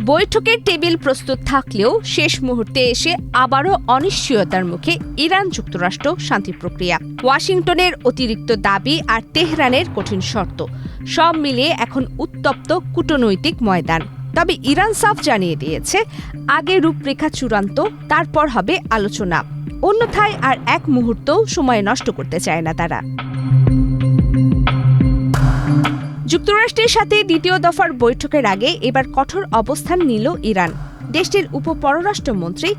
বৈঠকের টেবিল প্রস্তুত থাকলেও শেষ মুহূর্তে এসে আবারও অনিশ্চয়তার মুখে ইরান যুক্তরাষ্ট্র শান্তি প্রক্রিয়া। ওয়াশিংটনের অতিরিক্ত দাবি আর তেহরানের কঠিন শর্ত সব মিলিয়ে এখন উত্তপ্ত কূটনৈতিক ময়দান। তবে ইরান সাফ জানিয়ে দিয়েছে, আগে রূপরেখা চূড়ান্ত, তারপর হবে আলোচনা। অন্যথায় আর এক মুহূর্তও সময় নষ্ট করতে চায় না তারা। যুক্তরাষ্ট্রের সাথে দ্বিতীয় দফার বৈঠকের আগে এবার কঠোর অবস্থান নিল ইরান। দেশটির উপপররাষ্ট্রমন্ত্রী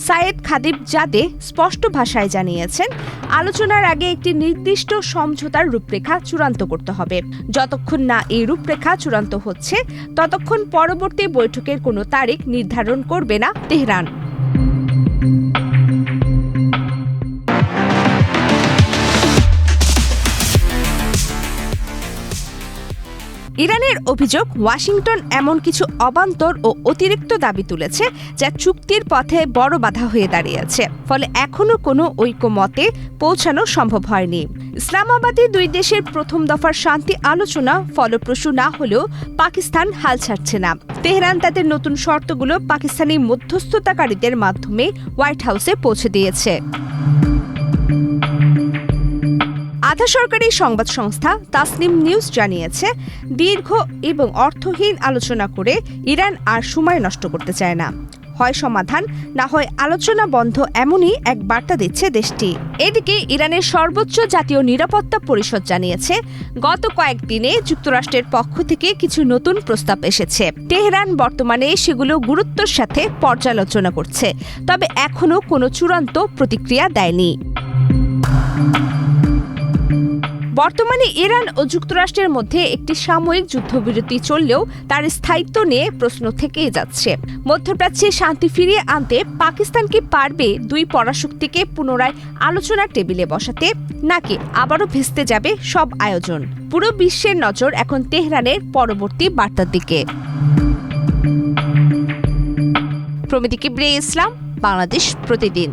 সায়েদ খাতিবজাদে স্পষ্ট ভাষায় জানিয়েছেন, আলোচনার আগে একটি নির্দিষ্ট সমঝোতার রূপরেখা চূড়ান্ত করতে হবে। যতক্ষণ না এই রূপরেখা চূড়ান্ত হচ্ছে, ততক্ষণ পরবর্তী বৈঠকের কোনো তারিখ নির্ধারণ করবে না তেহরান। ইরানের অভিযোগ, ওয়াশিংটন এমন কিছু অবান্তর ও অতিরিক্ত দাবি তুলেছে যা চুক্তির পথে বড় বাধা হয়ে দাঁড়িয়েছে। ফলে এখনও কোনো ঐকমত্যে পৌঁছানো সম্ভব হয়নি। ইসলামাবাদে দুই দেশের প্রথম দফার শান্তি আলোচনা ফলপ্রসূ না হলেও পাকিস্তান হাল ছাড়ছে না। তেহরান তাদের নতুন শর্তগুলো পাকিস্তানি মধ্যস্থতাকারীদের মাধ্যমে হোয়াইট হাউসে পৌঁছে দিয়েছে। আধা সরকারি সংবাদ সংস্থা তাসনিম নিউজ জানিয়েছে, দীর্ঘ এবং অর্থহীন আলোচনা করে ইরান আর সময় নষ্ট করতে চায় না। হয় সমাধান, না হয় আলোচনা বন্ধ, এমনই এক বার্তা দিচ্ছে দেশটি। এদিকে ইরানের সর্বোচ্চ জাতীয় নিরাপত্তা পরিষদ জানিয়েছে, গত কয়েকদিনে যুক্তরাষ্ট্রের পক্ষ থেকে কিছু নতুন প্রস্তাব এসেছে। তেহরান বর্তমানে সেগুলো গুরুত্বের সাথে পর্যালোচনা করছে, তবে এখনও কোনো চূড়ান্ত প্রতিক্রিয়া দেয়নি। বর্তমানে ইরান ও যুক্তরাষ্ট্রের মধ্যে একটি সাময়িক যুদ্ধবিরতি চললেও তার স্থায়িত্ব নিয়ে প্রশ্ন থেকেই যাচ্ছে। মধ্যপ্রাচ্যে শান্তি ফিরিয়ে আনতে পাকিস্তান কি পারবে দুই পরাশক্তিকে পুনরায় আলোচনার টেবিলে বসাতে, নাকি আবারও ভেস্তে যাবে সব আয়োজন? পুরো বিশ্বের নজর এখন তেহরানের পরবর্তী বার্তার দিকে। প্রমিতি কিবরিয়া ইসলাম, বাংলাদেশ প্রতিদিন।